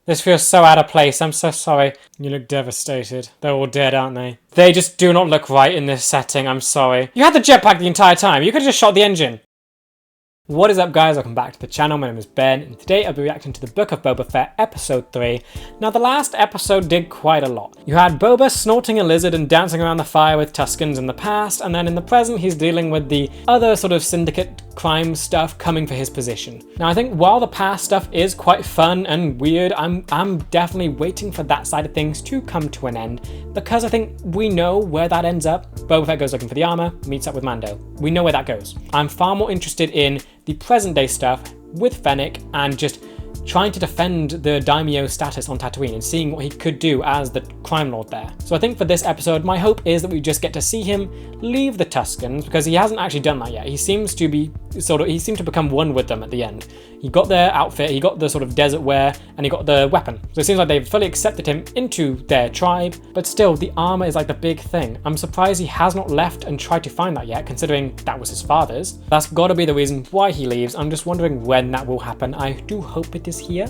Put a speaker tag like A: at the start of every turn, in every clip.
A: This feels so out of place. I'm so sorry. You look devastated. They're all dead, aren't they? They just do not look right in this setting. I'm sorry. You had the jetpack the entire time. You could have just shot the engine. What is up, guys? Welcome back to the channel. My name is Ben, and today I'll be reacting to the Book of Boba Fett, episode 3. Now, the last episode did quite a lot. You had Boba snorting a lizard and dancing around the fire with Tuskens in the past, and then in the present he's dealing with the other sort of syndicate crime stuff coming for his position. Now, I think while the past stuff is quite fun and weird, I'm definitely waiting for that side of things to come to an end, because I think we know where that ends up. Boba Fett goes looking for the armor, meets up with Mando. We know where that goes. I'm far more interested in the present day stuff with Fennec and just trying to defend the daimyo status on Tatooine and seeing what he could do as the crime lord there. So I think for this episode, my hope is that we just get to see him leave the Tuskens, because he hasn't actually done that yet. He seems to be he seemed to become one with them at the end. He got their outfit, he got the sort of desert wear, and he got the weapon. So it seems like they've fully accepted him into their tribe, but still the armor is like the big thing. I'm surprised he has not left and tried to find that yet, considering that was his father's. That's got to be the reason why he leaves. I'm just wondering when that will happen. I do hope it is here,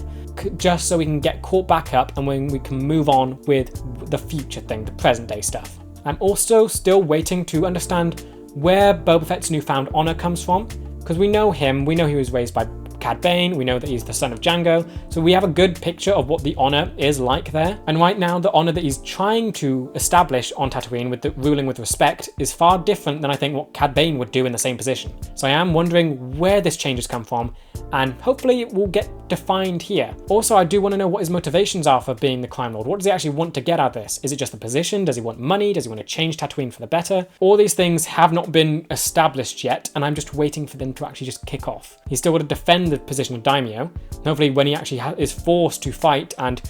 A: just so we can get caught back up and when we can move on with the future thing, the present day stuff. I'm also still waiting to understand where Boba Fett's newfound honor comes from, because we know him, we know he was raised by Cad Bane, we know that he's the son of Jango, so we have a good picture of what the honor is like there. And right now, the honor that he's trying to establish on Tatooine with the ruling with respect is far different than I think what Cad Bane would do in the same position. So I am wondering where this change has come from, and hopefully it will get defined here. Also, I do want to know what his motivations are for being the crime lord. What does he actually want to get out of this? Is it just the position? Does he want money? Does he want to change Tatooine for the better? All these things have not been established yet, and I'm just waiting for them to actually just kick off. He's still got to defend the position of daimyo. Hopefully when he actually is forced to fight and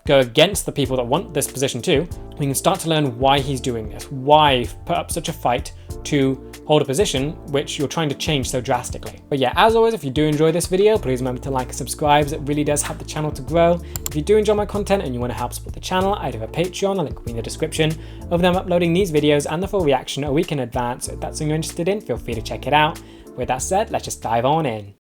A: go against the people that want this position too, we can start to learn why he's doing this, why put up such a fight to hold a position which you're trying to change so drastically. But yeah, as always, if you do enjoy this video, please remember to like and subscribe, as it really does help the channel to grow. If you do enjoy my content and you want to help support the channel, I do have a Patreon, a link will be in the description, of them uploading these videos and the full reaction a week in advance. So if that's something you're interested in, feel free to check it out. With that said, let's just dive on in.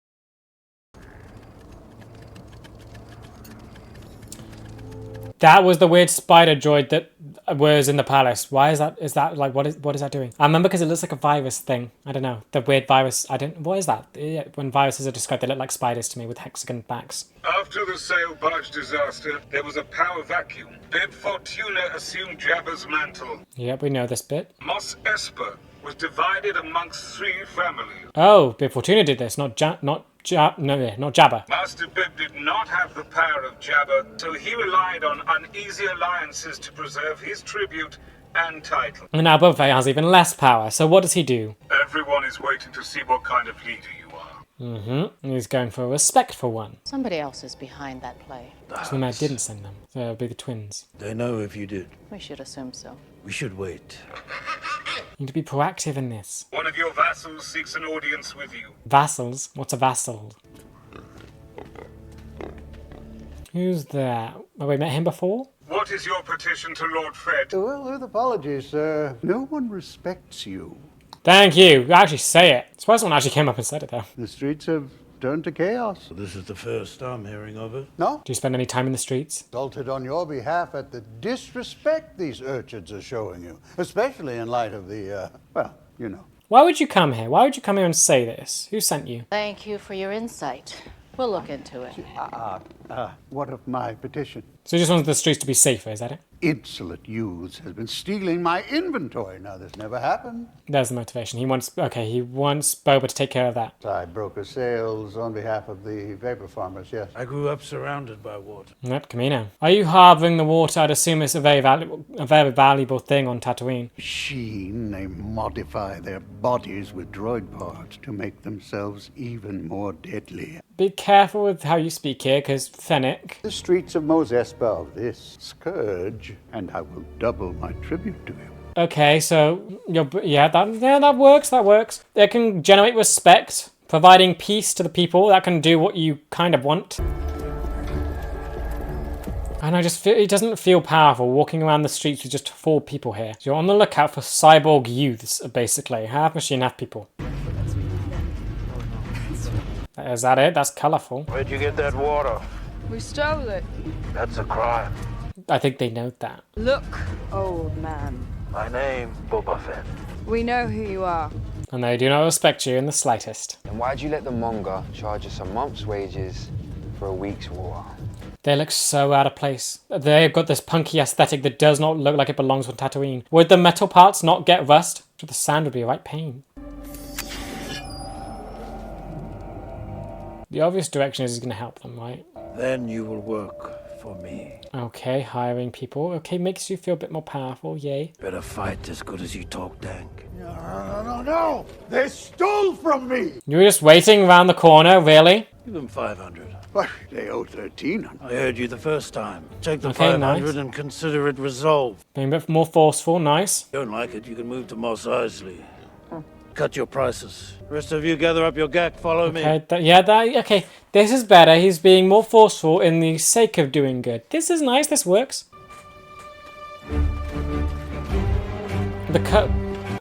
A: That was the weird spider droid that was in the palace. Why is that? Is that like, what is that doing? I remember because it looks like a virus thing. I don't know. The weird virus. What is that? When viruses are described, they look like spiders to me with hexagon backs.
B: After the sail barge disaster, there was a power vacuum. Bib Fortuna assumed Jabba's mantle.
A: Yep, we know this bit.
B: Mos Espa was divided amongst 3 families.
A: Oh, Bib Fortuna did this, not Jabba.
B: Master Bib did not have the power of Jabba, so he relied on uneasy alliances to preserve his tribute and title.
A: And now Boba Fett has even less power, so what does he do?
B: Everyone is waiting to see what kind of leader you are.
A: Mm-hmm. He's going for a respectful one.
C: Somebody else is behind that play.
A: So the man didn't send them. So it'll be the twins.
D: They know if you did.
C: We should assume so.
D: We should wait.
A: You need to be proactive in this.
B: One of your vassals seeks an audience with you.
A: Vassals? What's a vassal? Who's that? Oh, we met him before?
B: What is your petition to Lord Fred?
E: Well, with apologies, sir. No one respects you.
A: Thank you. Actually say it. I suppose someone actually came up and said it though.
E: The streets have turned to chaos.
D: This is the first I'm hearing of it.
E: No?
A: Do you spend any time in the streets?
E: Salted on your behalf at the disrespect these urchins are showing you, especially in light of the, well, you know.
A: Why would you come here? Why would you come here and say this? Who sent you?
C: Thank you for your insight. We'll look into it.
E: What of my petition?
A: So you just wanted the streets to be safer, is that it?
E: Insolent youths has been stealing my inventory. Now, this never happened.
A: There's the motivation. He wants Boba to take care of that.
E: I broker sales on behalf of the vapor farmers, yes.
D: I grew up surrounded by water.
A: Yep, Camino. Are you harboring the water? I'd assume it's a very valuable thing on Tatooine.
E: Machine, they modify their bodies with droid parts to make themselves even more deadly.
A: Be careful with how you speak here, because Fennec.
E: The streets of Mos Espa of this scourge, and I will double my tribute to him.
A: Okay, so that works. That works. It can generate respect, providing peace to the people. That can do what you kind of want. And I just feel it doesn't feel powerful walking around the streets with just 4 people here. So you're on the lookout for cyborg youths, basically. Half machine, half people. Is that it? That's colourful.
D: Where'd you get that water?
F: We stole it.
D: That's a crime.
A: I think they know that.
F: Look, old man.
D: My name, Boba Fett.
F: We know who you are.
A: And they do not respect you in the slightest.
G: And why'd you let the Monga charge us a month's wages for a week's war?
A: They look so out of place. They've got this punky aesthetic that does not look like it belongs on Tatooine. Would the metal parts not get rust? The sand would be a right pain. The obvious direction is he's going to help them, right?
D: Then you will work for me.
A: Okay, hiring people. Okay, makes you feel a bit more powerful, yay.
D: Better fight as good as you talk, Dank.
E: No! They stole from me!
A: You were just waiting around the corner, really?
D: Give them 500.
E: But they owe 1,300.
D: I heard you the first time. Take the
A: Okay,
D: 500
A: nice.
D: and consider it resolved.
A: Being a bit more forceful, nice.
D: If you don't like it, you can move to Mos Eisley. Cut your prices. Rest of you gather up your gack, follow me.
A: Okay, okay. This is better. He's being more forceful in the sake of doing good. This is nice. This works.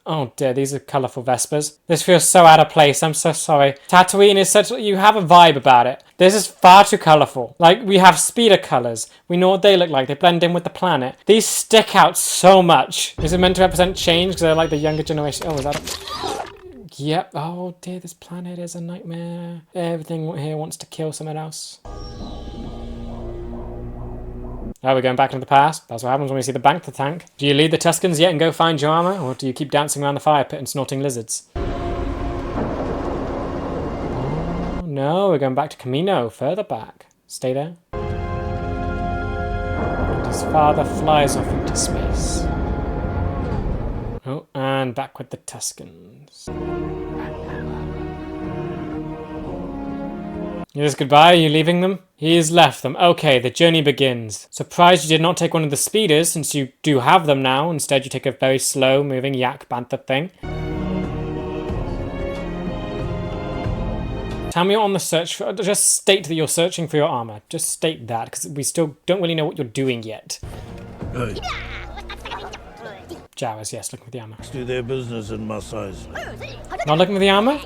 A: Oh dear, these are colourful Vespas. This feels so out of place. I'm so sorry. Tatooine is such... You have a vibe about it. This is far too colourful. Like, we have speeder colours. We know what they look like. They blend in with the planet. These stick out so much. Is it meant to represent change? Because they're like the younger generation. Oh, is that a... Yep. Oh dear, this planet is a nightmare. Everything here wants to kill someone else. Oh, we're going back into the past. That's what happens when we see the bank to tank. Do you lead the Tuscans yet and go find your armor? Or do you keep dancing around the fire pit and snorting lizards? Oh, no, we're going back to Camino, further back. Stay there. And his father flies off into space. Oh, and back with the Tuscans. Yes, goodbye. Are you leaving them? He has left them. Okay, the journey begins. Surprised you did not take one of the speeders, since you do have them now. Instead, you take a very slow-moving yak bantha thing. Tell me you're on the search for... Just state that you're searching for your armor. Just state that, because we still don't really know what you're doing yet.
D: Hey,
A: Jawas, yes, looking for the armor.
D: let's do their business in Mos Eisley.
A: Not looking for the armor?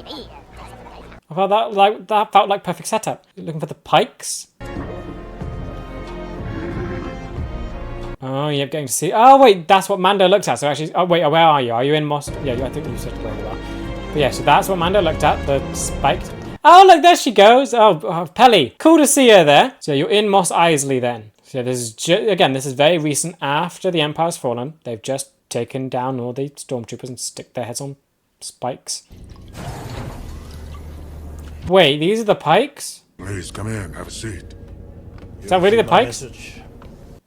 A: I thought that felt like perfect setup. You're looking for the pikes? Oh, you're getting to see... Oh, wait, that's what Mando looked at. So actually... Oh, wait, where are you? Are you in Mos... Yeah, I think you said where you are. But yeah, so that's what Mando looked at. The spiked... Oh, look, there she goes. Oh, Pelly. Cool to see her there. So you're in Mos Eisley then. So this is... Again, this is very recent after the Empire's fallen. They've just taken down all the stormtroopers and stick their heads on spikes. Wait, these are the pikes?
H: Please come in, have a seat.
A: Is that really the pikes?
D: Message.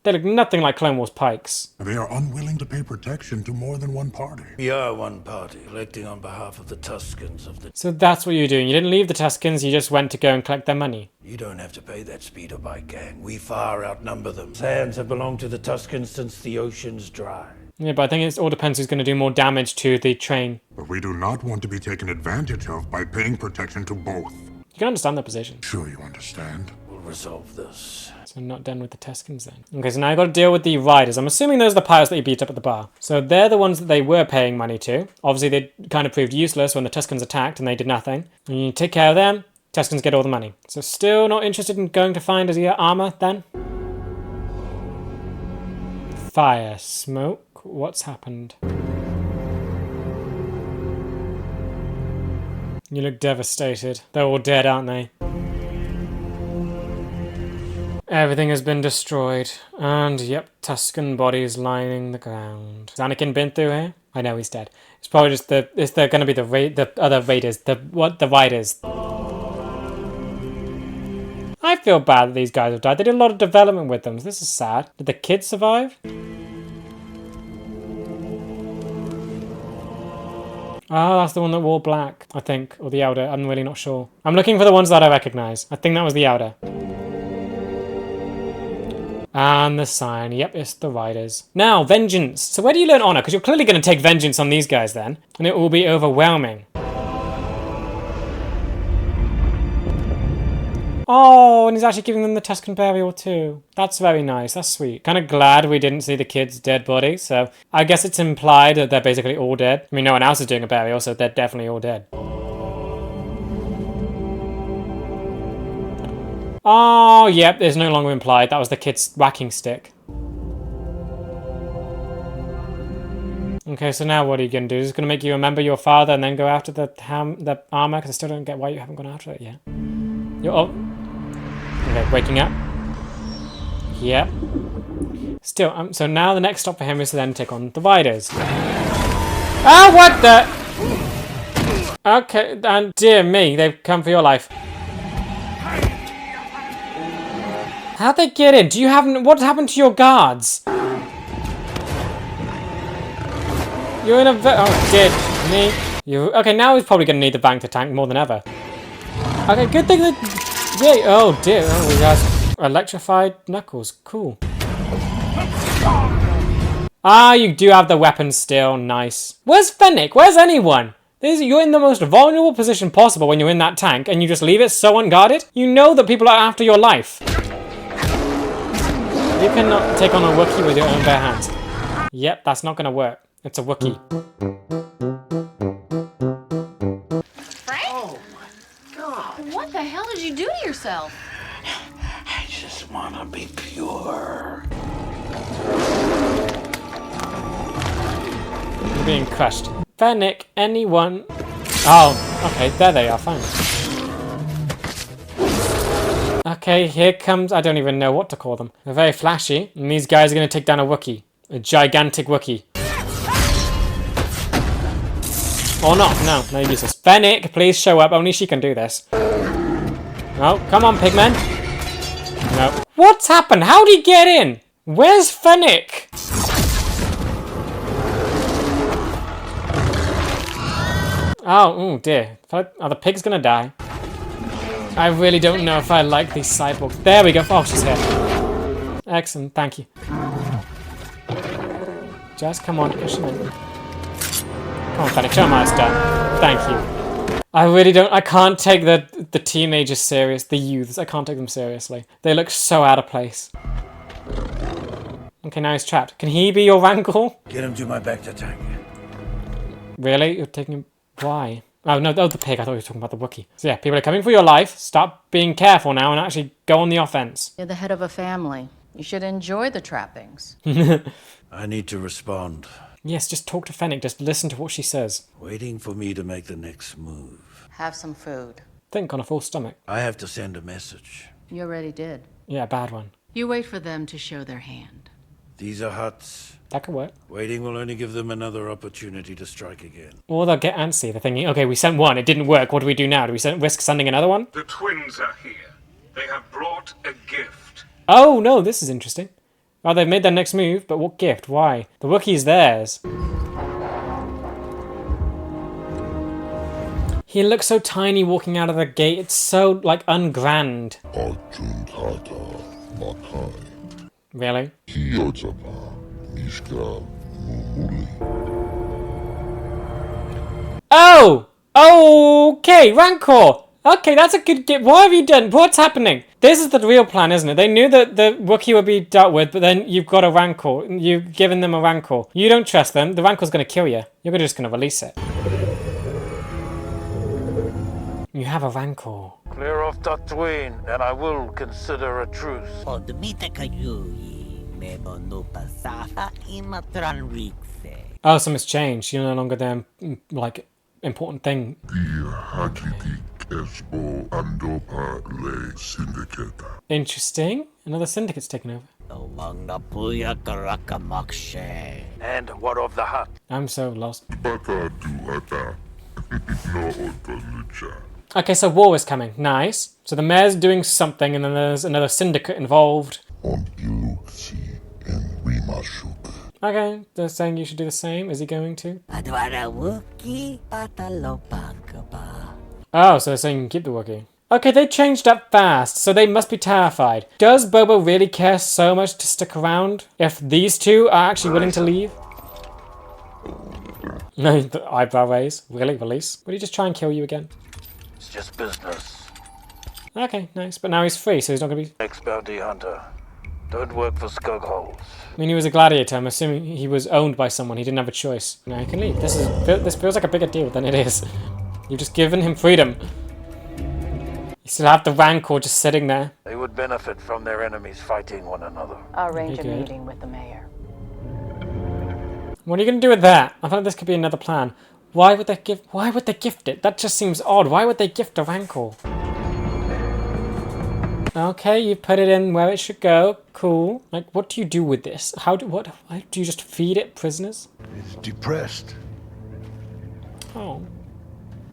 A: They look nothing like Clone Wars pikes.
H: They are unwilling to pay protection to more than one party.
D: We are one party, electing on behalf of the Tuscans of the...
A: So that's what you're doing. You didn't leave the Tuscans, you just went to go and collect their money.
D: You don't have to pay that speeder bike gang. We far outnumber them. Sands have belonged to the Tuscans since the ocean's dry.
A: Yeah, but I think it all depends who's going to do more damage to the train.
H: But we do not want to be taken advantage of by paying protection to both.
A: You can understand their position.
H: Sure you understand.
D: We'll resolve this.
A: So I'm not done with the Tuscans then. Okay, so now I've got to deal with the riders. I'm assuming those are the pirates that you beat up at the bar. So they're the ones that they were paying money to. Obviously, they kind of proved useless when the Tuscans attacked and they did nothing. And you take care of them, Tuscans get all the money. So still not interested in going to find his armor then? Fire, smoke, what's happened? You look devastated. They're all dead, aren't they? Everything has been destroyed. And, yep, Tuscan bodies lining the ground. Has Anakin been through here? I know he's dead. It's probably just they're going to be the other raiders. The riders. I feel bad that these guys have died. They did a lot of development with them. This is sad. Did the kids survive? Oh, that's the one that wore black, I think. Or the Elder. I'm really not sure. I'm looking for the ones that I recognize. I think that was the Elder. And the sign. Yep, it's the riders. Now, vengeance. So where do you learn honor? Because you're clearly going to take vengeance on these guys then. And it will be overwhelming. Oh, and he's actually giving them the Tuscan burial too. That's very nice. That's sweet. Kind of glad we didn't see the kid's dead body. So I guess it's implied that they're basically all dead. I mean, no one else is doing a burial, so they're definitely all dead. Oh, yep, it's no longer implied. That was the kid's whacking stick. Okay, so now what are you going to do? Is it going to make you remember your father and then go after the armor? Because I still don't get why you haven't gone after it yet. Okay, waking up. Yep. Still, so now the next stop for him is to then take on the Riders. Ah, what the? Okay, and dear me, they've come for your life. How'd they get in? Do you have... What happened to your guards? You're in a... Oh, dear me. Okay, now he's probably going to need the bank to tank more than ever. Okay, good thing that... Yeah, oh, dear. Oh, he has electrified knuckles. Cool. Ah, you do have the weapons still. Nice. Where's Fennec? Where's anyone? You're in the most vulnerable position possible when you're in that tank, and you just leave it so unguarded? You know that people are after your life. You cannot take on a Wookiee with your own bare hands. Yep, that's not going to work. It's a Wookiee.
C: Frank? Oh my God. What the hell did you do to yourself?
D: I just want to be pure.
A: You're being crushed. Fennec, anyone? Oh, okay, there they are, fine. Okay, here comes... I don't even know what to call them. They're very flashy, and these guys are going to take down a Wookiee. A gigantic Wookiee. Or not, no useless. Fennec, please show up, only she can do this. Oh, come on, pigmen. No. What's happened? How did he get in? Where's Fennec? Oh dear. Are the pigs gonna die? I really don't know if I like these cyborgs. There we go. Oh, she's here. Excellent, thank you. Just come on, push him in. Come on, Fennec, show him how it's done. Thank you. I can't take the teenagers serious, the youths. I can't take them seriously. They look so out of place. Okay, now he's trapped. Can he be your Rancor?
D: Get him to my Bacta tank.
A: Really? You're taking him... Why? Oh, no, the pig. I thought you were talking about the Wookiee. So yeah, people are coming for your life. Stop being careful now and actually go on the offense.
C: You're the head of a family. You should enjoy the trappings.
D: I need to respond.
A: Yes, just talk to Fennec. Just listen to what she says.
D: Waiting for me to make the next move.
C: Have some food.
A: Think on a full stomach.
D: I have to send a message.
C: You already did.
A: Yeah, bad one.
C: You wait for them to show their hand.
D: These are huts.
A: That could work.
D: Waiting will only give them another opportunity to strike again.
A: Or they'll get antsy. They're thinking, okay, we sent one. It didn't work. What do we do now? Do we risk sending another one?
B: The twins are here. They have brought a gift.
A: Oh, no, this is interesting. Oh, they've made their next move, but what gift? Why? The Wookiee's theirs. He looks so tiny walking out of the gate. It's so, like, ungrand. Really? Oh! Okay, Rancor! Okay, that's a good gift. What have you done? What's happening? This is the real plan, isn't it? They knew that the Wookiee would be dealt with, but then you've got a Rancor. You've given them a Rancor. You don't trust them. The Rancor's going to kill you. You're just going to release it. You have a Rancor.
D: Clear off Tatooine, and I will consider a truce.
A: Oh, something's changed. You're no longer the, like, important thing. Interesting. Another syndicate's taken over.
D: And what of the hut?
A: I'm so lost. Okay, so war is coming. Nice. So the mayor's doing something, and then there's another syndicate involved. Okay, they're saying you should do the same. Is he going to? Oh, so they're saying you can keep the Wookiee. Okay, they changed up fast, so they must be terrified. Does Boba really care so much to stick around if these two are actually willing to leave? No, the eyebrow raise. Really? Release? Would he just try and kill you again?
D: It's just business.
A: Okay, nice. But now he's free, so he's not going to be...
D: Ex-bounty hunter. Don't work for skugholes.
A: I mean, he was a gladiator. I'm assuming he was owned by someone. He didn't have a choice. Now he can leave. This feels like a bigger deal than it is. You've just given him freedom. You still have the Rancor just sitting there.
D: They would benefit from their enemies fighting one another.
I: I'll arrange a
A: Good.
I: meeting with the mayor.
A: What are you going to do with that? I thought this could be another plan. Why would they gift it? That just seems odd. Why would they gift a Rancor? Okay, you put it in where it should go. Cool. Like, what do you do with this? Why do you just feed it prisoners?
J: It's depressed.
A: Oh.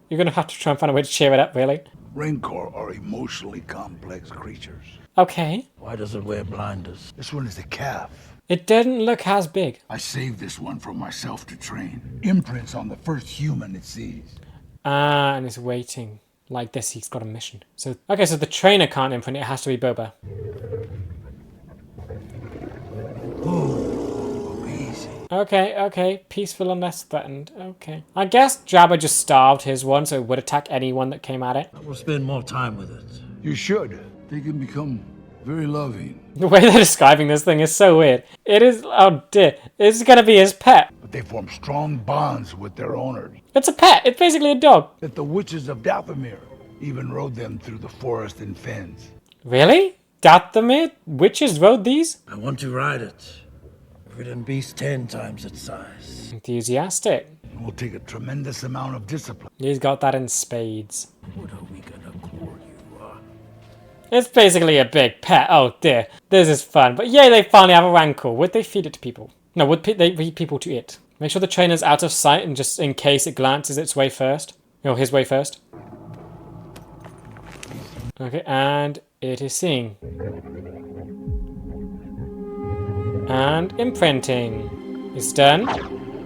A: You're gonna have to try and find a way to cheer it up, really.
J: Rancor are emotionally complex creatures.
A: Okay.
D: Why does it wear blinders?
J: This one is a calf.
A: It didn't look as big.
J: I saved this one for myself to train. Imprints on the first human it sees.
A: Ah, and it's waiting. Like this, he's got a mission. So, okay, so the trainer can't imprint it. It has to be Boba.
J: Easy.
A: Okay. Peaceful unless threatened. Okay. I guess Jabba just starved his one, so it would attack anyone that came at it.
D: We'll spend more time with it.
J: You should. They can become very loving.
A: The way they're describing this thing is so weird. It is, oh dear. It's gonna be his pet.
J: But they form strong bonds with their owners.
A: It's a pet. It's basically a dog.
J: That the witches of Dathomir even rode them through the forest and fens.
A: Really? Dathomir? Witches rode these?
D: I want to ride it. Ridden beast 10 times its size.
A: Enthusiastic.
J: It will take a tremendous amount of discipline.
A: He's got that in spades.
D: What are we gonna call you?
A: It's basically a big pet. Oh dear. This is fun. But yay, they finally have a Rancor. Would they feed it to people? No, would they feed people to it? Make sure the trainer's out of sight and just in case it glances its way first. Or his way first. Okay, and it is seeing. And imprinting. It's done.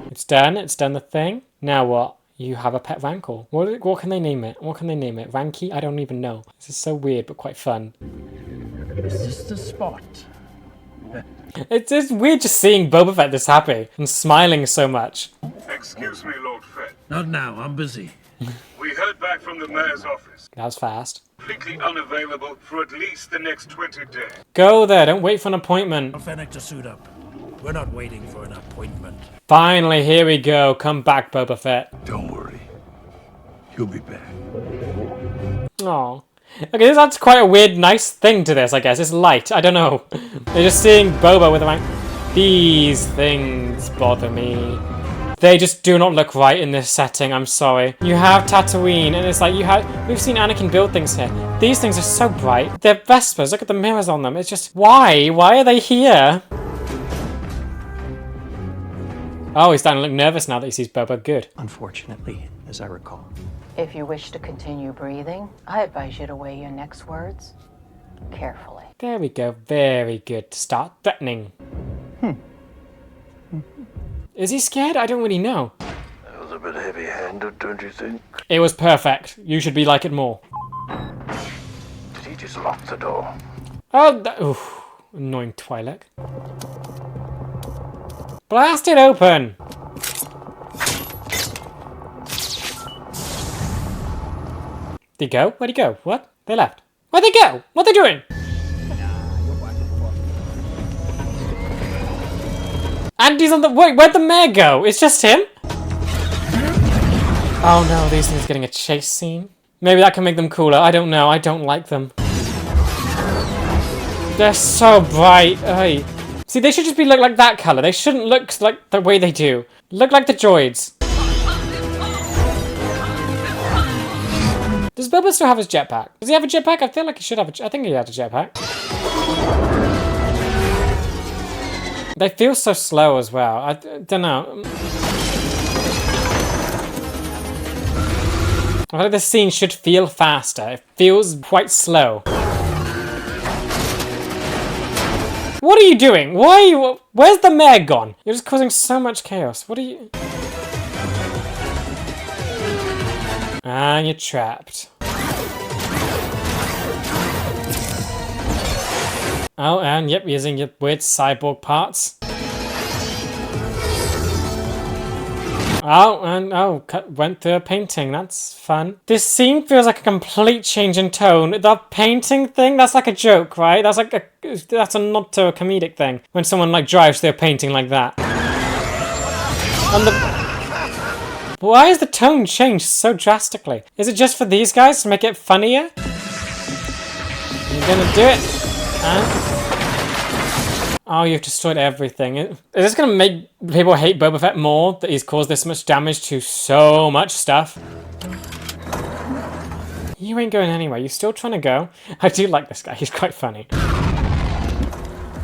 A: It's done. It's done the thing. Now what? You have a pet Rancor. What can they name it? What can they name it? Ranky? I don't even know. This is so weird, but quite fun.
D: Is this the spot?
A: It's weird just seeing Boba Fett this happy and smiling so much.
B: Excuse me, Lord Fett.
D: Not now, I'm busy.
B: We heard back from the mayor's office.
A: That was fast.
B: Completely unavailable for at least the next 20 days.
A: Go there. Don't wait for an appointment.
D: Fennec to suit up. We're not waiting for an appointment.
A: Finally, here we go. Come back, Boba Fett.
J: Don't worry. He'll be back.
A: Aw. Okay, this adds quite a weird, nice thing to this, I guess. It's light. I don't know. They're just seeing Boba with a rank. These things bother me. They just do not look right in this setting, I'm sorry. You have Tatooine, and it's like we've seen Anakin build things here. These things are so bright. They're Vespas, look at the mirrors on them. It's just, why? Why are they here? Oh, he's starting to look nervous now that he sees Boba. Good.
K: Unfortunately, as I recall.
I: If you wish to continue breathing, I advise you to weigh your next words carefully.
A: There we go. Very good. Start threatening. Is he scared? I don't really know.
D: That was a bit heavy-handed, don't you think?
A: It was perfect. You should be like it more.
D: Did he just lock the door?
A: Oh, oof. Annoying Twi'lek. Blast it open! Did he go? Where'd he go? What? They left. Where'd they go? What are they doing? Andy's on the... Wait, where'd the mayor go? It's just him? Oh no, these things are getting a chase scene. Maybe that can make them cooler. I don't know. I don't like them. They're so bright. Hey. See, they should just be like that color. They shouldn't look like the way they do. Look like the droids. Does Boba still have his jetpack? Does he have a jetpack? I feel like he should have I think he had a jetpack. They feel so slow as well. I don't know. I feel like this scene should feel faster. It feels quite slow. What are you doing? Why are you... Where's the mayor gone? You're just causing so much chaos. What are you... Ah, you're trapped. Oh, and yep, using your weird cyborg parts. Oh, and went through a painting. That's fun. This scene feels like a complete change in tone. The painting thing, that's like a joke, right? That's a not to a comedic thing. When someone like drives through a painting like that. And why is the tone changed so drastically? Is it just for these guys to make it funnier? gonna do it. And... oh, you've destroyed everything. Is this gonna make people hate Boba Fett more, that he's caused this much damage to so much stuff? You ain't going anywhere. You're still trying to go. I do like this guy. He's quite funny.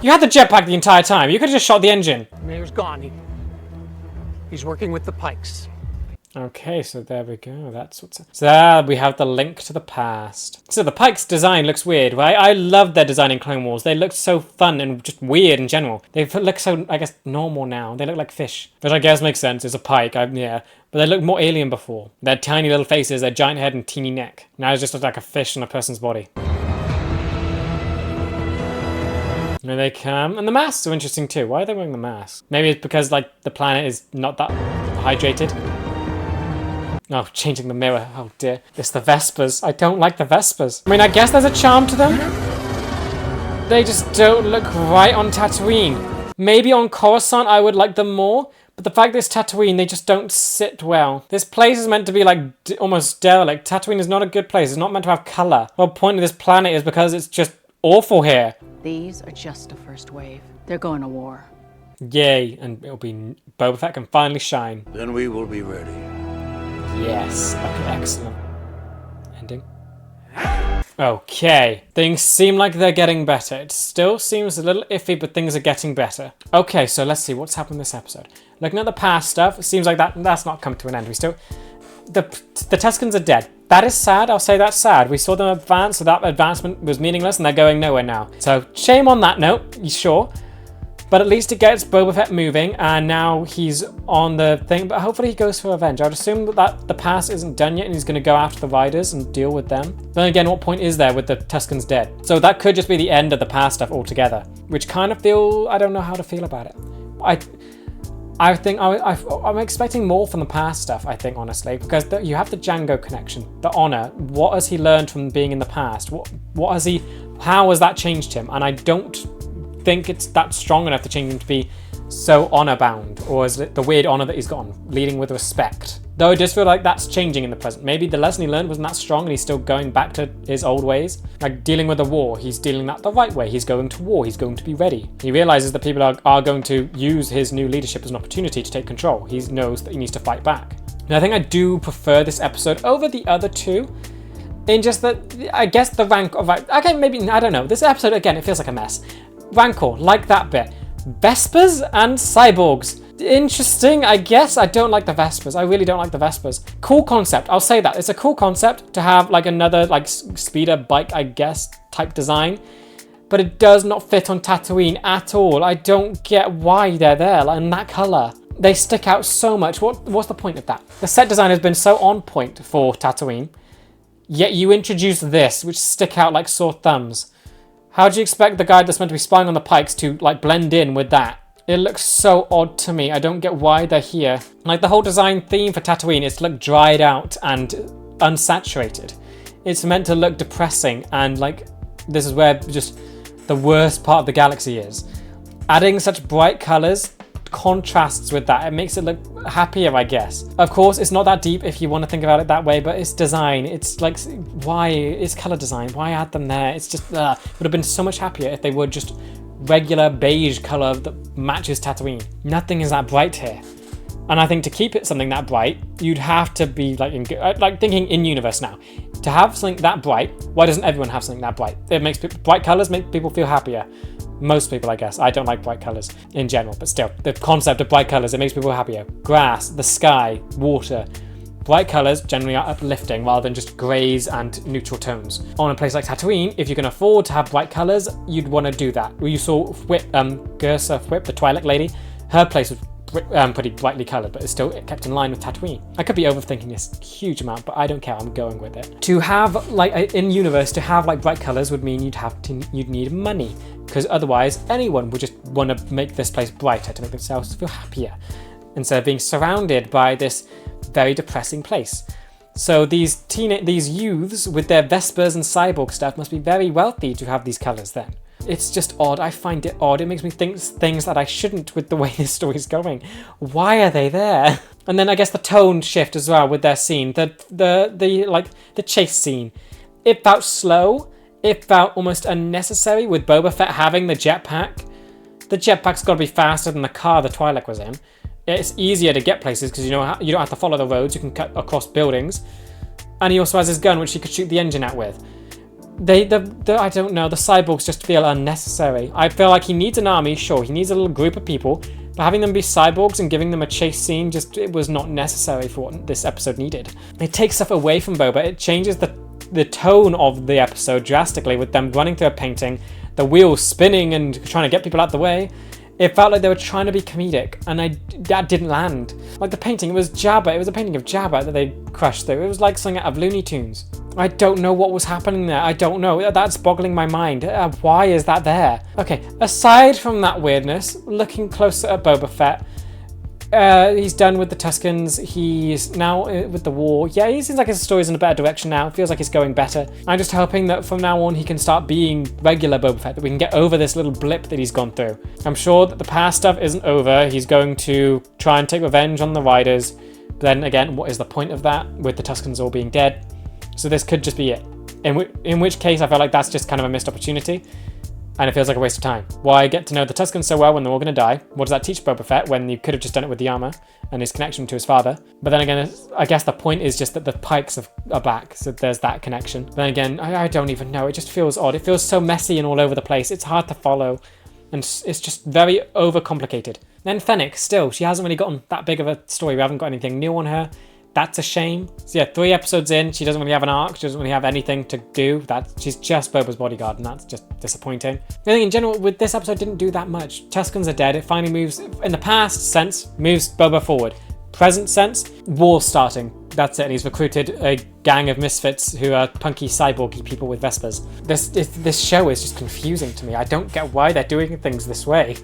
A: You had the jetpack the entire time. You could have just shot the engine.
K: The mayor's gone. He's working with the Pikes.
A: Okay, so there we go. That's what's... so there we have the link to the past. So the Pikes design looks weird, right? I love their design in Clone Wars. They look so fun and just weird in general. They look so, I guess, normal now. They look like fish, which I guess makes sense. It's a Pike, yeah. But they look more alien before. Their tiny little faces, their giant head and teeny neck. Now it's just like a fish on a person's body. Here they come. And the masks are interesting too. Why are they wearing the mask? Maybe it's because, like, the planet is not that hydrated. Oh, changing the mirror. Oh dear. It's the Vespas. I don't like the Vespas. I mean, I guess there's a charm to them. They just don't look right on Tatooine. Maybe on Coruscant I would like them more, but the fact that it's Tatooine, they just don't sit well. This place is meant to be like almost derelict. Tatooine is not a good place. It's not meant to have colour. The whole point of this planet is because it's just awful here.
I: These are just a first wave. They're going to war.
A: Yay, and it'll be... Boba Fett can finally shine.
D: Then we will be ready.
A: Yes. Okay, excellent. Ending. Okay. Things seem like they're getting better. It still seems a little iffy, but things are getting better. Okay, so let's see what's happened this episode. Looking at the past stuff, it seems like that's not come to an end. We still... The Tuscans are dead. That is sad. I'll say that's sad. We saw them advance, so that advancement was meaningless, and they're going nowhere now. So, shame on that note, you sure? But at least it gets Boba Fett moving, and now he's on the thing. But hopefully he goes for revenge. I would assume that the past isn't done yet, and he's going to go after the Riders and deal with them. Then again, what point is there with the Tuscans dead? So that could just be the end of the past stuff altogether, which kind of I don't know how to feel about it. I think I'm expecting more from the past stuff, I think, honestly, because you have the Django connection, the honor. What has he learned from being in the past? How has that changed him? And I don't think it's that strong enough to change him to be so honor bound, or is it the weird honor that he's gotten, leading with respect? Though it does feel like that's changing in the present. Maybe the lesson he learned wasn't that strong and he's still going back to his old ways. Like dealing with a war, he's dealing that the right way. He's going to war, he's going to be ready. He realizes that people are going to use his new leadership as an opportunity to take control. He knows that he needs to fight back. And I think I do prefer this episode over the other two. In just that, I guess the Rancor, okay, maybe, I don't know. This episode, again, it feels like a mess. Rancor, like that bit. Vespas and cyborgs. Interesting, I guess. I don't like the Vespas. I really don't like the Vespas. Cool concept, I'll say that. It's a cool concept to have like another like speeder bike, I guess, type design. But it does not fit on Tatooine at all. I don't get why they're there in that colour. They stick out so much. What's the point of that? The set design has been so on point for Tatooine, yet you introduce this, which stick out like sore thumbs. How do you expect the guy that's meant to be spying on the Pikes to like blend in with that? It looks so odd to me. I don't get why they're here. Like the whole design theme for Tatooine is to look dried out and unsaturated. It's meant to look depressing, and like this is where just the worst part of the galaxy is. Adding such bright colours contrasts with that. It makes it look happier, I guess. Of course, it's not that deep if you want to think about it that way, but it's design. It's like, why? It's colour design. Why add them there? It's just, it would have been so much happier if they were just regular beige colour that matches Tatooine. Nothing is that bright here. And I think to keep it something that bright, you'd have to be like thinking in universe now. To have something that bright, why doesn't everyone have something that bright? It makes bright colours make people feel happier. Most people, I guess. I don't like bright colours in general, but still, the concept of bright colours, it makes people happier. Grass, the sky, water. Bright colours generally are uplifting rather than just greys and neutral tones. On a place like Tatooine, if you can afford to have bright colours, you'd want to do that. You saw Gersa Whip, the Twi'lek lady, her place was pretty brightly coloured, but it's still kept in line with Tatooine. I could be overthinking this huge amount, but I don't care, I'm going with it. To have, like, in universe, to have, like, bright colours would mean you'd need money, because otherwise anyone would just want to make this place brighter to make themselves feel happier, instead of being surrounded by this very depressing place. So these youths with their Vespas and cyborg stuff must be very wealthy to have these colours then. It's just odd. I find it odd. It makes me think things that I shouldn't with the way this story's going. Why are they there? And then I guess the tone shift as well with their scene. The chase scene. It felt slow. It felt almost unnecessary with Boba Fett having the jetpack. The jetpack's got to be faster than the car the Twi'lek was in. It's easier to get places because you don't have to follow the roads. You can cut across buildings. And he also has his gun, which he could shoot the engine at with. I don't know, the cyborgs just feel unnecessary. I feel like he needs an army, sure, he needs a little group of people, but having them be cyborgs and giving them a chase scene, it was not necessary for what this episode needed. It takes stuff away from Boba. It changes the tone of the episode drastically with them running through a painting, the wheels spinning and trying to get people out the way. It felt like they were trying to be comedic, and that didn't land. Like the painting, it was Jabba. It was a painting of Jabba that they crushed through. It was like something out of Looney Tunes. I don't know what was happening there. I don't know. That's boggling my mind. Why is that there? Okay, aside from that weirdness, looking closer at Boba Fett, he's done with the Tuskens. He's now with the war. Yeah, he seems like his story's in a better direction now. It feels like it's going better. I'm just hoping that from now on he can start being regular Boba Fett, that we can get over this little blip that he's gone through. I'm sure that the past stuff isn't over. He's going to try and take revenge on the Riders. But then again, what is the point of that with the Tuskens all being dead? So this could just be it. In which case I feel like that's just kind of a missed opportunity. And it feels like a waste of time. Why get to know the Tuskens so well when they're all going to die? What does that teach Boba Fett when you could have just done it with the armor and his connection to his father? But then again, I guess the point is just that the Pikes are back, so there's that connection. But then again, I don't even know. It just feels odd. It feels so messy and all over the place. It's hard to follow, and it's just very overcomplicated. Then Fennec, still, she hasn't really gotten that big of a story. We haven't got anything new on her. That's a shame. So yeah, 3 episodes in, she doesn't really have an arc. She doesn't really have anything to do. She's just Boba's bodyguard, and that's just disappointing. I think in general, with this episode, didn't do that much. Tuskens are dead. It finally moves, in the past sense, moves Boba forward. Present sense, war's starting. That's it. And he's recruited a gang of misfits who are punky cyborgy people with Vespas. This show is just confusing to me. I don't get why they're doing things this way.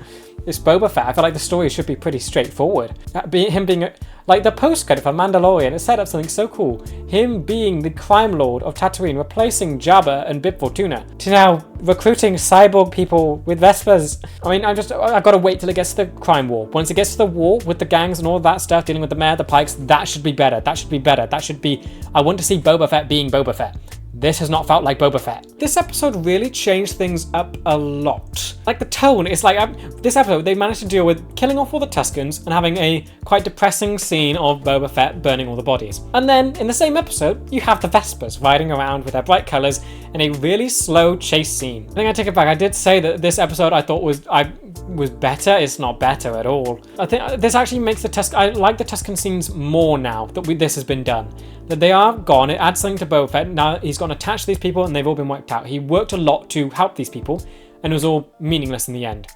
A: It's Boba Fett. I feel like the story should be pretty straightforward. Him being like the post-credit for Mandalorian, it set up something so cool. Him being the crime lord of Tatooine, replacing Jabba and Bib Fortuna, to now recruiting cyborg people with Vespas. I mean, I've got to wait till it gets to the crime war. Once it gets to the war with the gangs and all that stuff, dealing with the mayor, the Pikes, that should be better. That should be better. That should be. I want to see Boba Fett being Boba Fett. This has not felt like Boba Fett. This episode really changed things up a lot. Like the tone, it's like this episode they managed to deal with killing off all the Tuskens and having a quite depressing scene of Boba Fett burning all the bodies. And then in the same episode, you have the Vespas riding around with their bright colours in a really slow chase scene. I think I take it back. I did say that this episode I thought was better. It's not better at all. I think this actually makes I like the Tusken scenes more now that this has been done. That they are gone. It adds something to Boba Fett. Now he's got attached to these people and they've all been wiped out. He worked a lot to help these people and it was all meaningless in the end.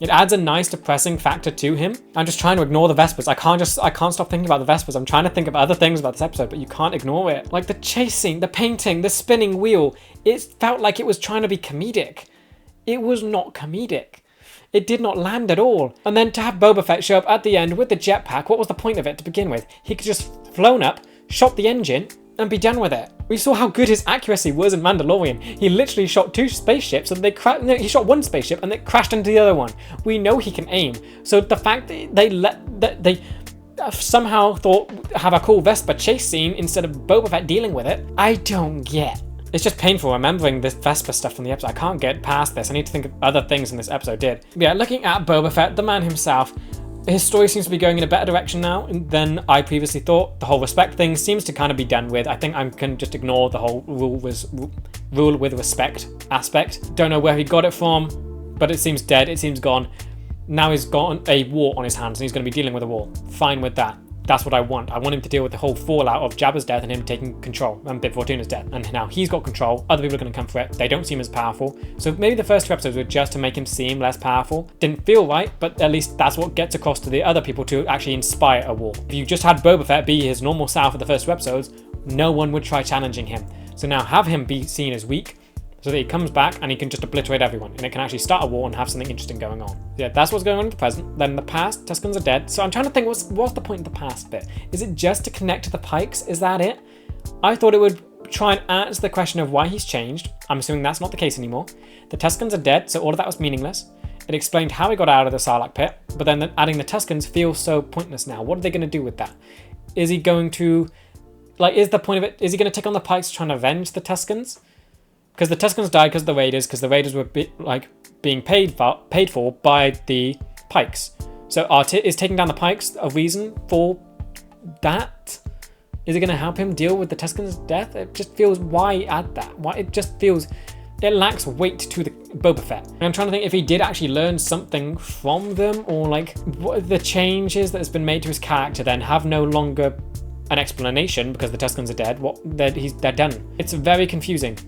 A: It adds a nice depressing factor to him. I'm just trying to ignore the Vespas. I can't stop thinking about the Vespas. I'm trying to think of other things about this episode, but you can't ignore it. Like the chase scene, the painting, the spinning wheel. It felt like it was trying to be comedic. It was not comedic. It did not land at all. And then to have Boba Fett show up at the end with the jetpack, what was the point of it to begin with? He could just flown up, shot the engine, and be done with it. We saw how good his accuracy was in Mandalorian. He literally shot 2 spaceships and he shot 1 spaceship and it crashed into the other one. We know he can aim. So the fact that they somehow thought have a cool Vespa chase scene instead of Boba Fett dealing with it, I don't get. It's just painful remembering this Vespa stuff from the episode. I can't get past this. I need to think of other things than this episode did. But yeah, looking at Boba Fett, the man himself, his story seems to be going in a better direction now than I previously thought. The whole respect thing seems to kind of be done with. I think I can just ignore the whole rule with respect aspect. Don't know where he got it from, but it seems dead. It seems gone. Now he's got a war on his hands and he's going to be dealing with a war. Fine with that. That's what I want. I want him to deal with the whole fallout of Jabba's death and him taking control and Bib Fortuna's death. And now he's got control. Other people are going to come for it. They don't seem as powerful. So maybe the first 2 episodes were just to make him seem less powerful. Didn't feel right, but at least that's what gets across to the other people to actually inspire a war. If you just had Boba Fett be his normal self for the first 2 episodes, no one would try challenging him. So now have him be seen as weak, so that he comes back and he can just obliterate everyone and it can actually start a war and have something interesting going on. Yeah, that's what's going on in the present. Then the past, Tuskens are dead. So I'm trying to think, what's the point of the past bit? Is it just to connect to the Pikes? Is that it? I thought it would try and answer the question of why he's changed. I'm assuming that's not the case anymore. The Tuskens are dead, so all of that was meaningless. It explained how he got out of the Sarlacc pit, but then adding the Tuskens feels so pointless now. What are they going to do with that? Is he going to, is the point of it, is he going to take on the Pikes trying to avenge the Tuskens? Because the Tuscans died because of the Raiders were being paid for by the Pikes. So is taking down the Pikes a reason for that? Is it going to help him deal with the Tuscans' death? It just feels, why add that? Why it just feels, it lacks weight to the Boba Fett. And I'm trying to think if he did actually learn something from them, or like what the changes that has been made to his character then have no longer an explanation because the Tuscans are dead. They're done. It's very confusing.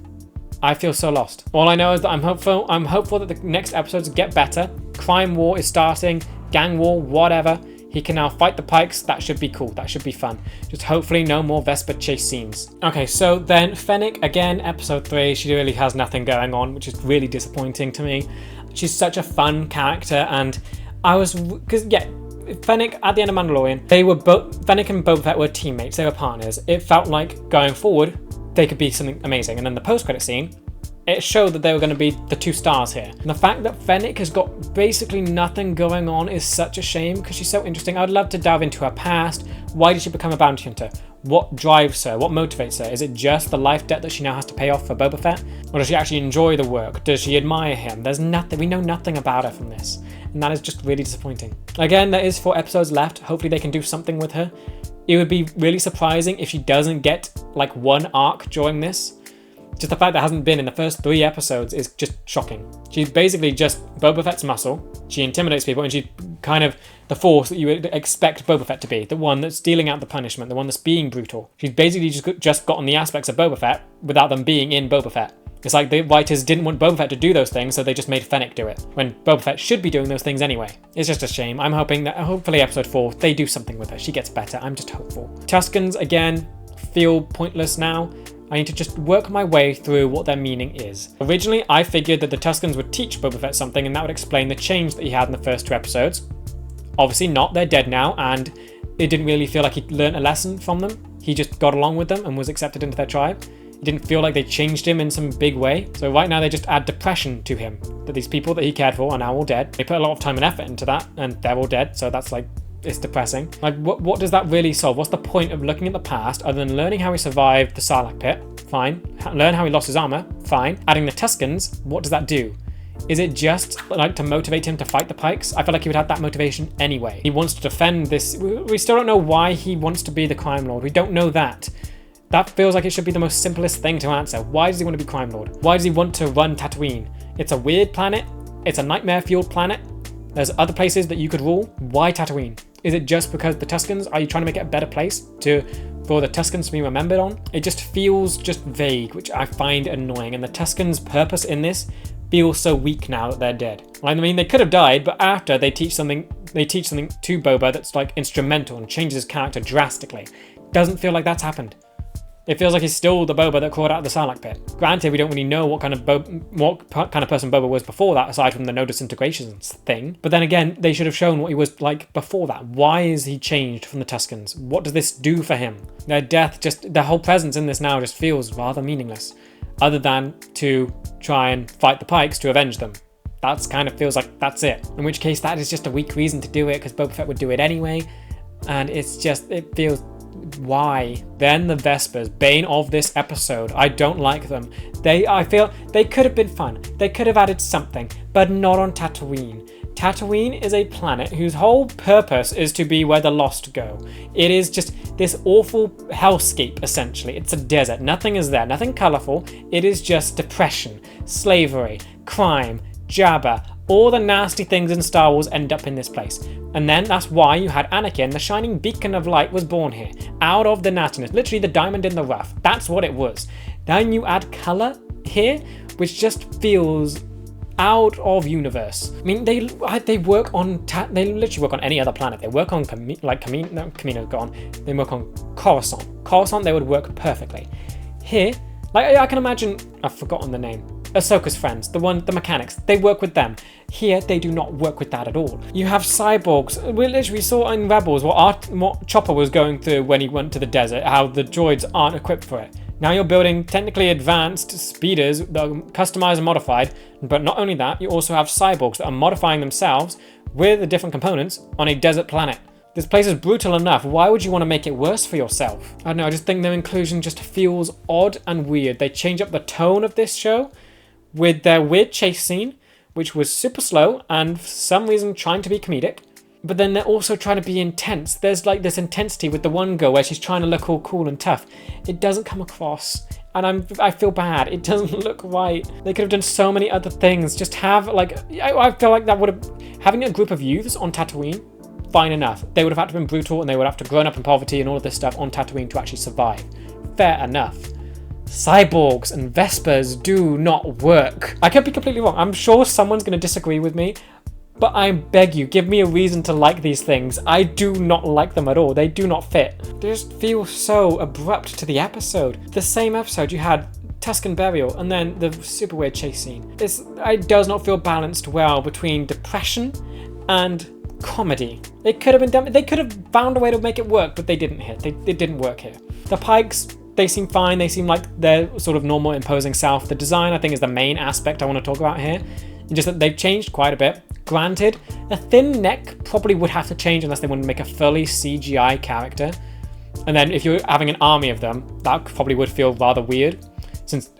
A: I feel so lost. All I know is that I'm hopeful that the next episodes get better. Crime war is starting, gang war, whatever. He can now fight the Pikes. That should be cool. That should be fun. Just hopefully no more Vespa chase scenes. Okay, so then Fennec, again, episode 3. She really has nothing going on, which is really disappointing to me. She's such a fun character, and Fennec at the end of Mandalorian, Fennec and Boba Fett were teammates. They were partners. It felt like going forward, they could be something amazing. And then the post-credit scene, it showed that they were going to be the 2 stars here. And the fact that Fennec has got basically nothing going on is such a shame, because she's so interesting. I'd love to delve into her past. Why did she become a bounty hunter? What drives her? What motivates her? Is it just the life debt that she now has to pay off for Boba Fett? Or does she actually enjoy the work? Does she admire him? There's nothing. We know nothing about her from this. And that is just really disappointing. Again, there is 4 episodes left. Hopefully they can do something with her. It would be really surprising if she doesn't get like one arc during this. Just the fact that hasn't been in the first 3 episodes is just shocking. She's basically just Boba Fett's muscle. She intimidates people, and she's kind of the force that you would expect Boba Fett to be. The one that's dealing out the punishment, the one that's being brutal. She's basically just gotten the aspects of Boba Fett without them being in Boba Fett. It's like the writers didn't want Boba Fett to do those things, so they just made Fennec do it, when Boba Fett should be doing those things anyway. It's just a shame. I'm hoping that hopefully episode 4, they do something with her. She gets better. I'm just hopeful. Tuscans, again, feel pointless now. I need to just work my way through what their meaning is. Originally, I figured that the Tuscans would teach Boba Fett something, and that would explain the change that he had in the first 2 episodes. Obviously not, they're dead now, and it didn't really feel like he learned a lesson from them. He just got along with them and was accepted into their tribe. It didn't feel like they changed him in some big way. So right now they just add depression to him, that these people that he cared for are now all dead. They put a lot of time and effort into that, and they're all dead, so that's like, it's depressing. Like, what does that really solve? What's the point of looking at the past other than learning how he survived the Sarlacc pit? Fine. Learn how he lost his armor? Fine. Adding the Tuscans, what does that do? Is it just like to motivate him to fight the Pikes? I feel like he would have that motivation anyway. He wants to defend this. We still don't know why he wants to be the crime lord. We don't know that. That feels like it should be the most simplest thing to answer. Why does he want to be crime lord? Why does he want to run Tatooine? It's a weird planet. It's a nightmare-fueled planet. There's other places that you could rule. Why Tatooine? Is it just because the Tuscans? Are you trying to make it a better place for the Tuscans to be remembered on? It just feels just vague, which I find annoying. And the Tuscans' purpose in this feels so weak now that they're dead. I mean, they could have died, but after they teach something to Boba that's like instrumental and changes his character drastically. Doesn't feel like that's happened. It feels like he's still the Boba that crawled out of the Sarlacc pit. Granted, we don't really know what kind of person Boba was before that, aside from the no disintegrations thing. But then again, they should have shown what he was like before that. Why is he changed from the Tuscans? What does this do for him? Their death, their whole presence in this now just feels rather meaningless. Other than to try and fight the Pikes to avenge them. That kind of feels like that's it. In which case, that is just a weak reason to do it, because Boba Fett would do it anyway. And it feels... Why? Then the Vespas, bane of this episode. I don't like them. I feel they could have been fun. They could have added something, but not on Tatooine. Tatooine is a planet whose whole purpose is to be where the lost go. It is just this awful hellscape, essentially. It's a desert. Nothing is there. Nothing colourful. It is just depression, slavery, crime, Jabba. All the nasty things in Star Wars end up in this place. And then that's why you had Anakin, the shining beacon of light, was born here. Out of the nastiness. Literally the diamond in the rough. That's what it was. Then you add colour here, which just feels out of universe. I mean, they work on... they literally work on any other planet. They work on... Kamino's gone. They work on Coruscant. Coruscant, they would work perfectly. Here, like, I can imagine... I've forgotten the name. Ahsoka's friends, the mechanics, they work with them. Here, they do not work with that at all. You have cyborgs. We literally saw in Rebels what Chopper was going through when he went to the desert, how the droids aren't equipped for it. Now you're building technically advanced speeders that are customized and modified, but not only that, you also have cyborgs that are modifying themselves with the different components on a desert planet. This place is brutal enough. Why would you want to make it worse for yourself? I don't know, I just think their inclusion just feels odd and weird. They change up the tone of this show with their weird chase scene, which was super slow and for some reason trying to be comedic. But then they're also trying to be intense. There's like this intensity with the one girl where she's trying to look all cool and tough. It doesn't come across. And I feel bad. It doesn't look right. They could have done so many other things. Just have like, I feel like that would have, having a group of youths on Tatooine, fine enough. They would have had to have been brutal and they would have to grown up in poverty and all of this stuff on Tatooine to actually survive. Fair enough. Cyborgs and Vespas do not work. I could be completely wrong. I'm sure someone's going to disagree with me, but I beg you, give me a reason to like these things. I do not like them at all. They do not fit. They just feel so abrupt to the episode. The same episode, you had Tusken burial and then the super weird chase scene. It does not feel balanced well between depression and comedy. It could have been done. They could have found a way to make it work, but they didn't here. It didn't work here. The Pikes, they seem fine. They seem like their sort of normal imposing self. The design, I think, is the main aspect I want to talk about here. Just that they've changed quite a bit. Granted, a thin neck probably would have to change unless they want to make a fully CGI character. And then if you're having an army of them, that probably would feel rather weird. Since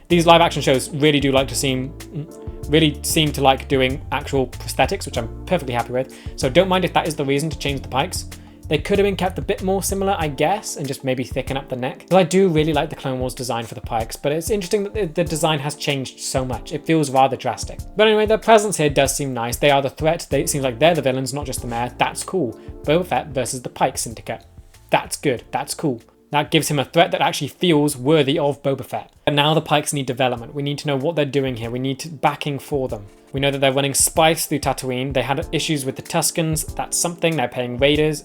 A: these live action shows really do like to seem to like doing actual prosthetics, which I'm perfectly happy with. So don't mind if that is the reason to change the Pikes. They could have been kept a bit more similar, I guess, and just maybe thicken up the neck. But I do really like the Clone Wars design for the Pikes, but it's interesting that the design has changed so much. It feels rather drastic. But anyway, their presence here does seem nice. They are the threat. It seems like they're the villains, not just the mayor. That's cool. Boba Fett versus the Pike Syndicate. That's good. That's cool. That gives him a threat that actually feels worthy of Boba Fett. And now the Pikes need development. We need to know what they're doing here. We need backing for them. We know that they're running spies through Tatooine. They had issues with the Tuskens. That's something. They're paying riders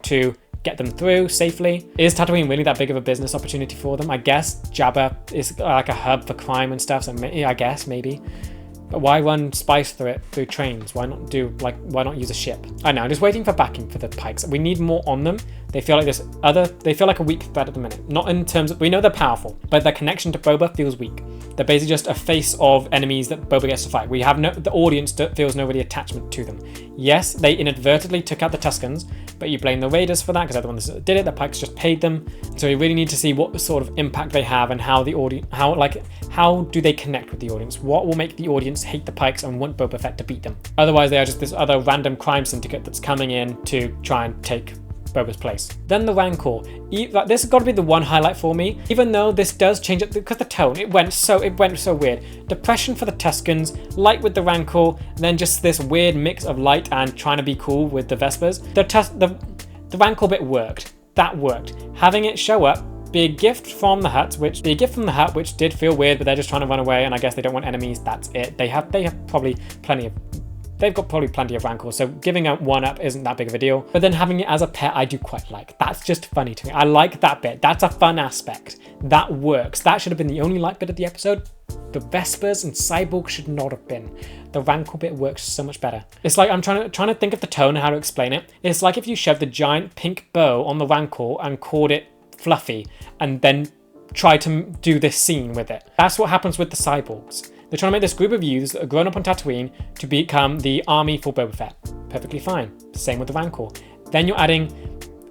A: to get them through safely. Is Tatooine really that big of a business opportunity for them? I guess Jabba is like a hub for crime and stuff. So I guess maybe. But why run spies through trains? Why not use a ship? I know, I'm just waiting for backing for the Pikes. We need more on them. They feel like they feel like a weak threat at the minute. Not in terms of, we know they're powerful, but their connection to Boba feels weak. They're basically just a face of enemies that Boba gets to fight. We have the audience feels no really attachment to them. Yes, they inadvertently took out the Tuskens, but you blame the Raiders for that because they're the ones that did it. The Pikes just paid them. So we really need to see what sort of impact they have and how the audience, how do they connect with the audience? What will make the audience hate the Pikes and want Boba Fett to beat them? Otherwise, they are just this other random crime syndicate that's coming in to try and take Boba's place. Then the Rancor. This has got to be the one highlight for me, even though this does change it because the tone, it went so weird. Depression for the Tuskens, light with the Rancor, and then just this weird mix of light and trying to be cool with the Vespas. The Rancor bit worked. That worked. Having it show up, be a gift from the hut, which did feel weird, but they're just trying to run away, and I guess they don't want enemies. That's it. They have probably plenty of. They've got probably plenty of Rancors, so giving out one up isn't that big of a deal. But then having it as a pet, I do quite like. That's just funny to me. I like that bit. That's a fun aspect. That works. That should have been the only light bit of the episode. The Vespas and Cyborg should not have been. The Rancor bit works so much better. It's like I'm trying to think of the tone and how to explain it. It's like if you shoved a giant pink bow on the Rancor and called it Fluffy, and then try to do this scene with it. That's what happens with the Cyborgs. They're trying to make this group of youths that are grown up on Tatooine to become the army for Boba Fett. Perfectly fine. Same with the Rancor. Then you're adding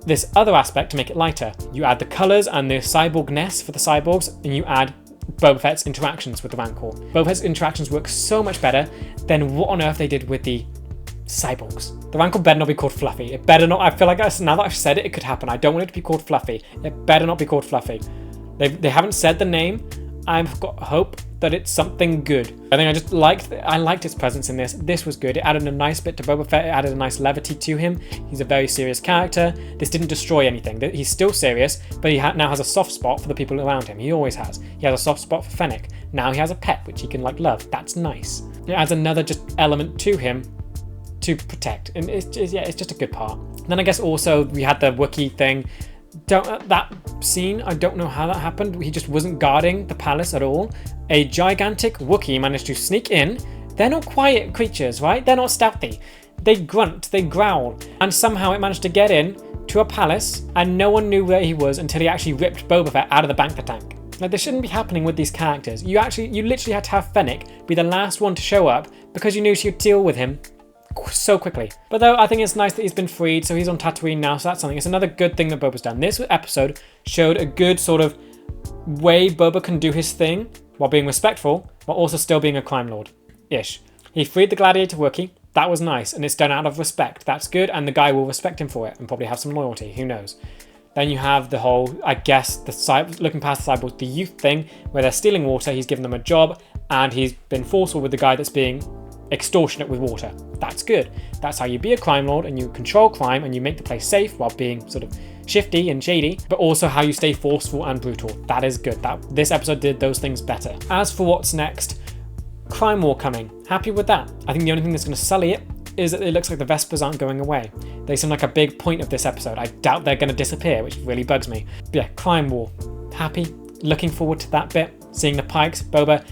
A: this other aspect to make it lighter. You add the colours and the cyborg-ness for the cyborgs, and you add Boba Fett's interactions with the Rancor. Boba Fett's interactions work so much better than what on earth they did with the cyborgs. The Rancor better not be called Fluffy. It better not. I feel like now that I've said it, it could happen. I don't want it to be called Fluffy. It better not be called Fluffy. They haven't said the name. I've got hope that it's something good. I think I liked its presence in this. This was good. It added a nice bit to Boba Fett. It added a nice levity to him. He's a very serious character. This didn't destroy anything. He's still serious, but he now has a soft spot for the people around him. He always has. He has a soft spot for Fennec. Now he has a pet, which he can love. That's nice. It adds another just element to him to protect. And it's just a good part. Then I guess also we had the Wookiee thing. That scene, I don't know how that happened. He just wasn't guarding the palace at all. A gigantic Wookiee managed to sneak in. They're not quiet creatures, right? They're not stealthy. They grunt, they growl, and somehow it managed to get in to a palace, and no one knew where he was until he actually ripped Boba Fett out of the bantha tank. Like, this shouldn't be happening with these characters. You literally had to have Fennec be the last one to show up because you knew she'd deal with him so quickly. But though, I think it's nice that he's been freed, so he's on Tatooine now, so that's something. It's another good thing that Boba's done. This episode showed a good sort of way Boba can do his thing while being respectful, but also still being a crime lord-ish. He freed the gladiator Wookiee. That was nice, and it's done out of respect. That's good, and the guy will respect him for it, and probably have some loyalty. Who knows? Then you have the whole, I guess, looking past the cyborgs, the youth thing, where they're stealing water. He's given them a job, and he's been forceful with the guy that's being extortionate with water. That's good. That's how you be a crime lord, and you control crime, and you make the place safe while being sort of shifty and shady, but also how you stay forceful and brutal. That is good. This episode did those things better. As for what's next, crime war coming. Happy with that. I think the only thing that's going to sully it is that it looks like the Vespas aren't going away. They seem like a big point of this episode. I doubt they're going to disappear, which really bugs me. But yeah, crime war. Happy. Looking forward to that bit. Seeing the Pikes, Boba.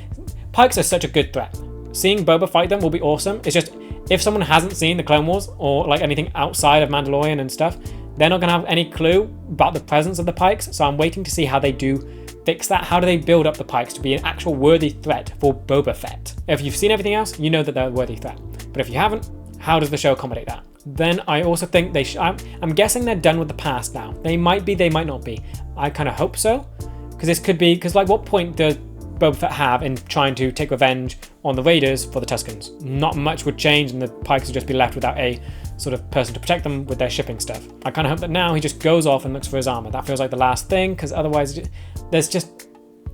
A: Pikes are such a good threat. Seeing Boba fight them will be awesome. It's just, if someone hasn't seen the Clone Wars or like anything outside of Mandalorian and stuff, they're not going to have any clue about the presence of the Pikes. So I'm waiting to see how they do fix that. How do they build up the Pikes to be an actual worthy threat for Boba Fett? If you've seen everything else, you know that they're a worthy threat. But if you haven't, how does the show accommodate that? Then I also think they I'm guessing they're done with the past now. They might be, they might not be. I kind of hope so. Because this could be, because like what point does Boba Fett have in trying to take revenge on the Raiders for the Tuskens? Not much would change, and the Pikes would just be left without a sort of person to protect them with their shipping stuff. I kind of hope that now he just goes off and looks for his armor. That feels like the last thing, because otherwise there's just,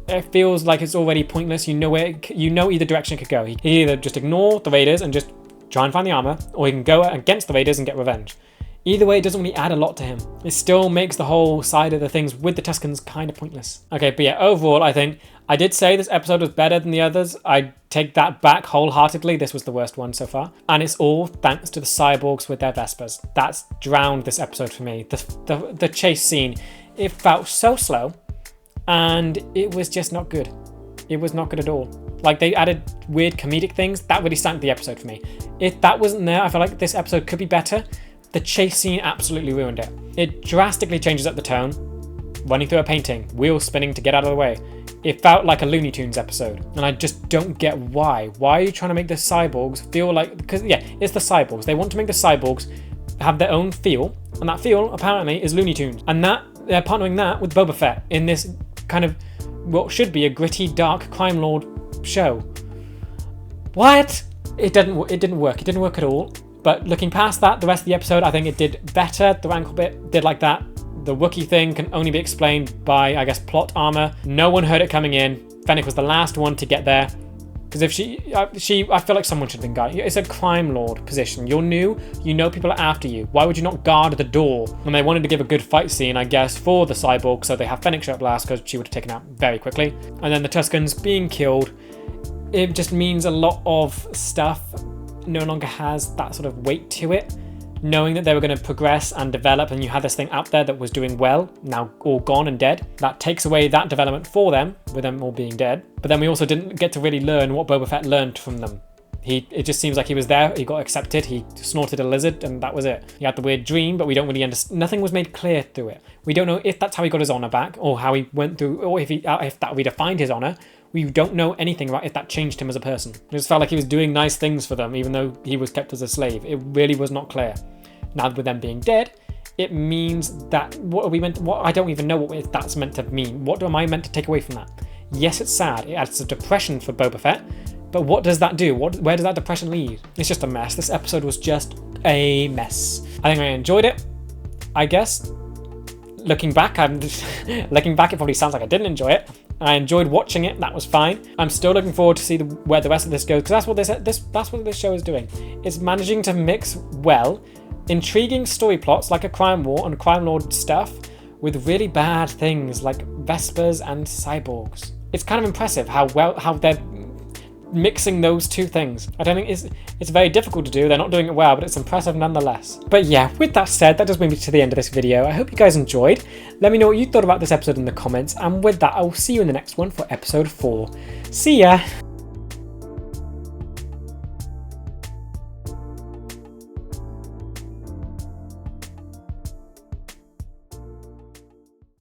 A: it feels like it's already pointless. You know either direction it could go. He can either just ignore the Raiders and just try and find the armor, or he can go against the Raiders and get revenge. Either way, it doesn't really add a lot to him. It still makes the whole side of the things with the Tuskens kind of pointless. Okay, but yeah, overall, I think I did say this episode was better than the others. I take that back wholeheartedly. This was the worst one so far. And it's all thanks to the cyborgs with their Vespas. That's drowned this episode for me. The chase scene, it felt so slow, and it was just not good. It was not good at all. Like, they added weird comedic things. That really sank the episode for me. If that wasn't there, I feel like this episode could be better. The chase scene absolutely ruined it. It drastically changes up the tone. Running through a painting, wheels spinning to get out of the way. It felt like a Looney Tunes episode, and I just don't get why. Why are you trying to make the cyborgs feel like, because yeah, it's the cyborgs. They want to make the cyborgs have their own feel, and that feel apparently is Looney Tunes. And that they're partnering that with Boba Fett in this kind of what should be a gritty, dark crime lord show. What? It didn't work. It didn't work at all. But looking past that, the rest of the episode, I think it did better. The rankle bit did like that. The Wookiee thing can only be explained by, I guess, plot armor. No one heard it coming in. Fennec was the last one to get there. Because if I feel like someone should have been guarding. It's a crime lord position. You're new. You know people are after you. Why would you not guard the door? And they wanted to give a good fight scene, I guess, for the cyborg. So they have Fennec show up last because she would have taken out very quickly. And then the Tuskens being killed. It just means a lot of stuff no longer has that sort of weight to it. Knowing that they were going to progress and develop, and you had this thing out there that was doing well, now all gone and dead. That takes away that development for them, with them all being dead. But then we also didn't get to really learn what Boba Fett learned from them. It just seems like he was there, he got accepted, he snorted a lizard, and that was it. He had the weird dream, but we don't really understand. Nothing was made clear through it. We don't know if that's how he got his honor back, or how he went through, or if that redefined his honor. We don't know anything about if that changed him as a person. It just felt like he was doing nice things for them, even though he was kept as a slave. It really was not clear. Now with them being dead, it means that I don't even know what that's meant to mean. What am I meant to take away from that? Yes, it's sad. It adds a depression for Boba Fett, but what does that do? Where does that depression lead? It's just a mess. This episode was just a mess. I think I enjoyed it, I guess. Looking back, it probably sounds like I didn't enjoy it. I enjoyed watching it. That was fine. I'm still looking forward to see where the rest of this goes, because that's what this show is doing. It's managing to mix well intriguing story plots like a crime war and crime lord stuff with really bad things like Vespas and cyborgs. It's kind of impressive how they're mixing those two things. I don't think it's very difficult to do. They're not doing it well, but it's impressive nonetheless. But yeah, with that said, that does bring me to the end of this video. I hope you guys enjoyed. Let me know what you thought about this episode in the comments, and with that, I will see you in the next one for episode 4. See ya!